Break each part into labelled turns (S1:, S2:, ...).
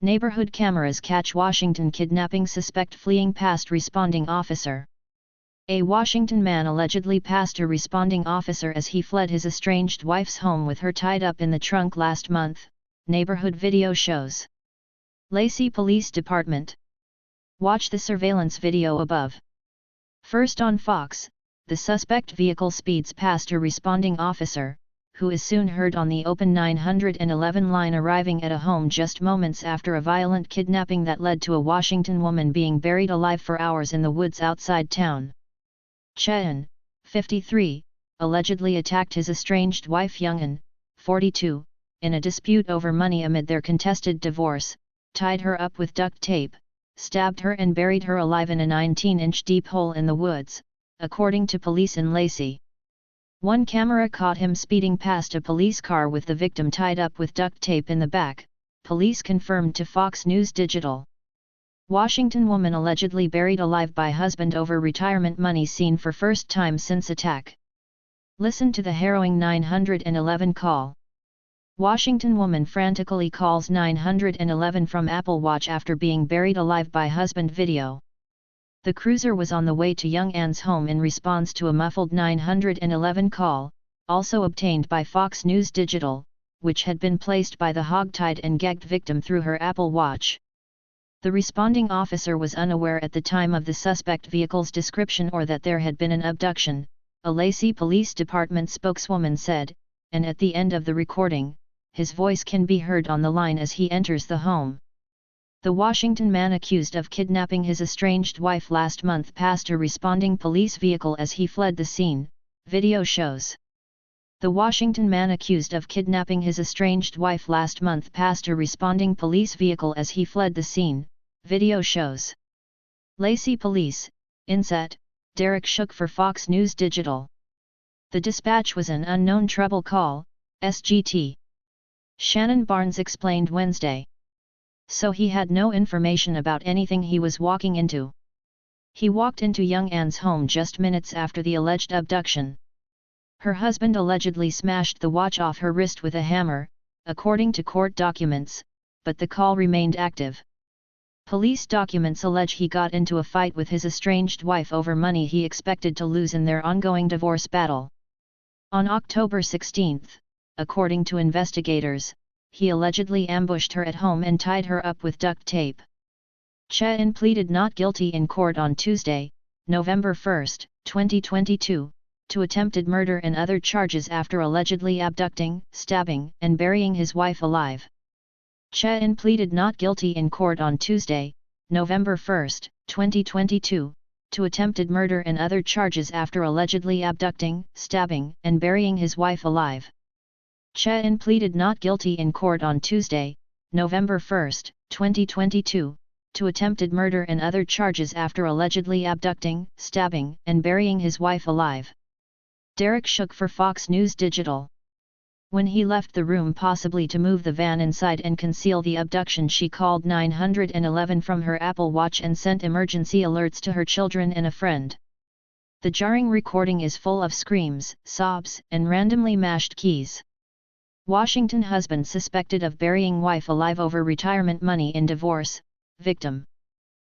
S1: Neighborhood cameras catch Washington kidnapping suspect fleeing past responding officer. A Washington man allegedly passed a responding officer as he fled his estranged wife's home with her tied up in the trunk last month, neighborhood video shows. Lacey Police Department. Watch the surveillance video above. First on Fox, the suspect vehicle speeds past a responding officer, who is soon heard on the open 911 line arriving at a home just moments after a violent kidnapping that led to a Washington woman being buried alive for hours in the woods outside town. Chehan, 53, allegedly attacked his estranged wife Youngin, 42, in a dispute over money amid their contested divorce, tied her up with duct tape, stabbed her and buried her alive in a 19-inch deep hole in the woods, according to police in Lacey. One camera caught him speeding past a police car with the victim tied up with duct tape in the back, police confirmed to Fox News Digital. Washington woman allegedly buried alive by husband over retirement money seen for first time since attack. Listen to the harrowing 911 call. Washington woman frantically calls 911 from Apple Watch after being buried alive by husband video. The cruiser was on the way to Young Ann's home in response to a muffled 911 call, also obtained by Fox News Digital, which had been placed by the hogtied and gagged victim through her Apple Watch. The responding officer was unaware at the time of the suspect vehicle's description or that there had been an abduction, a Lacey Police Department spokeswoman said, and at the end of the recording, his voice can be heard on the line as he enters the home. The Washington man accused of kidnapping his estranged wife last month passed a responding police vehicle as he fled the scene, video shows. The Washington man accused of kidnapping his estranged wife last month passed a responding police vehicle as he fled the scene, video shows. Lacey Police, Inset, Derek Shook for Fox News Digital. The dispatch was an unknown trouble call, SGT. Shannon Barnes explained Wednesday. So he had no information about anything he was walking into. He walked into Young Ann's home just minutes after the alleged abduction. Her husband allegedly smashed the watch off her wrist with a hammer, according to court documents, but the call remained active. Police documents allege he got into a fight with his estranged wife over money he expected to lose in their ongoing divorce battle. On October 16, according to investigators, he allegedly ambushed her at home and tied her up with duct tape. Chehan pleaded not guilty in court on Tuesday, November 1, 2022, to attempted murder and other charges after allegedly abducting, stabbing, and burying his wife alive. Chehan pleaded not guilty in court on Tuesday, November 1, 2022, to attempted murder and other charges after allegedly abducting, stabbing, and burying his wife alive. Chehan pleaded not guilty in court on Tuesday, November 1, 2022, to attempted murder and other charges after allegedly abducting, stabbing, and burying his wife alive. Derek Shook for Fox News Digital. When he left the room possibly to move the van inside and conceal the abduction, she called 911 from her Apple Watch and sent emergency alerts to her children and a friend. The jarring recording is full of screams, sobs, and randomly mashed keys. Washington husband suspected of burying wife alive over retirement money in divorce, victim.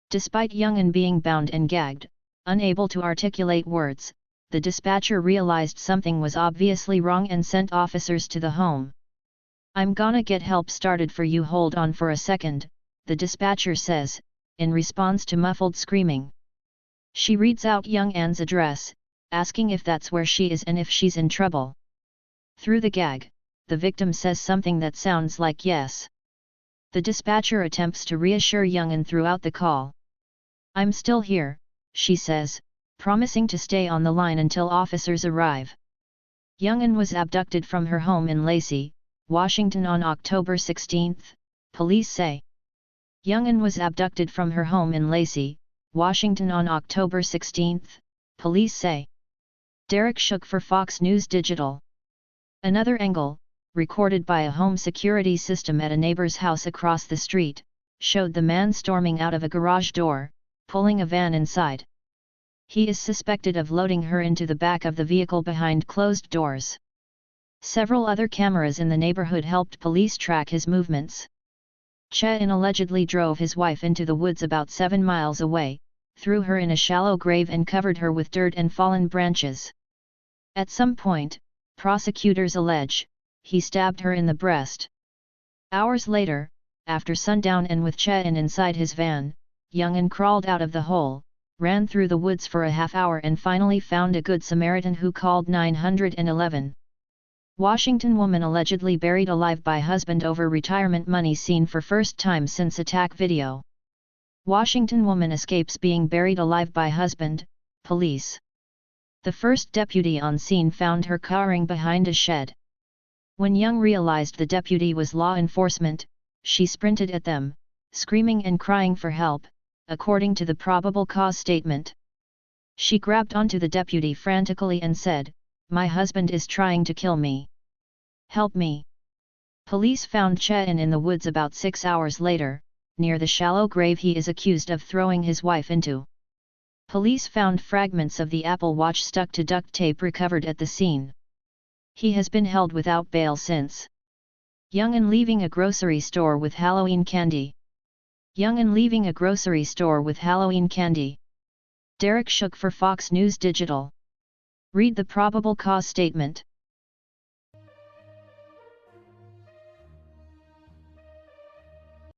S1: Despite Youngin being bound and gagged, unable to articulate words, the dispatcher realized something was obviously wrong and sent officers to the home. "I'm gonna get help started for you, hold on for a second," the dispatcher says, in response to muffled screaming. She reads out Young Ann's address, asking if that's where she is and if she's in trouble. Through the gag, the victim says something that sounds like yes. The dispatcher attempts to reassure Youngin throughout the call. "I'm still here," she says, promising to stay on the line until officers arrive. Youngin was abducted from her home in Lacey, Washington on October 16, police say. Youngin was abducted from her home in Lacey, Washington on October 16, police say. Derek Shook for Fox News Digital. Another angle, recorded by a home security system at a neighbor's house across the street, showed the man storming out of a garage door, pulling a van inside. He is suspected of loading her into the back of the vehicle behind closed doors. Several other cameras in the neighborhood helped police track his movements. Che-in allegedly drove his wife into the woods about 7 miles away, threw her in a shallow grave and covered her with dirt and fallen branches. At some point, prosecutors allege, he stabbed her in the breast. Hours later, after sundown and with Che-in inside his van, Young-in crawled out of the hole, ran through the woods for a half hour and finally found a Good Samaritan who called 911. Washington woman allegedly buried alive by husband over retirement money seen for first time since attack video. Washington woman escapes being buried alive by husband, police. The first deputy on scene found her cowering behind a shed. When Young realized the deputy was law enforcement, she sprinted at them, screaming and crying for help, according to the probable cause statement. She grabbed onto the deputy frantically and said, "My husband is trying to kill me. Help me." Police found Che-in in the woods about 6 hours later, near the shallow grave he is accused of throwing his wife into. Police found fragments of the Apple Watch stuck to duct tape recovered at the scene. He has been held without bail since. Young-in leaving a grocery store with Halloween candy. Young-in leaving a grocery store with Halloween candy. Derek shook for Fox News Digital. Read the probable cause statement.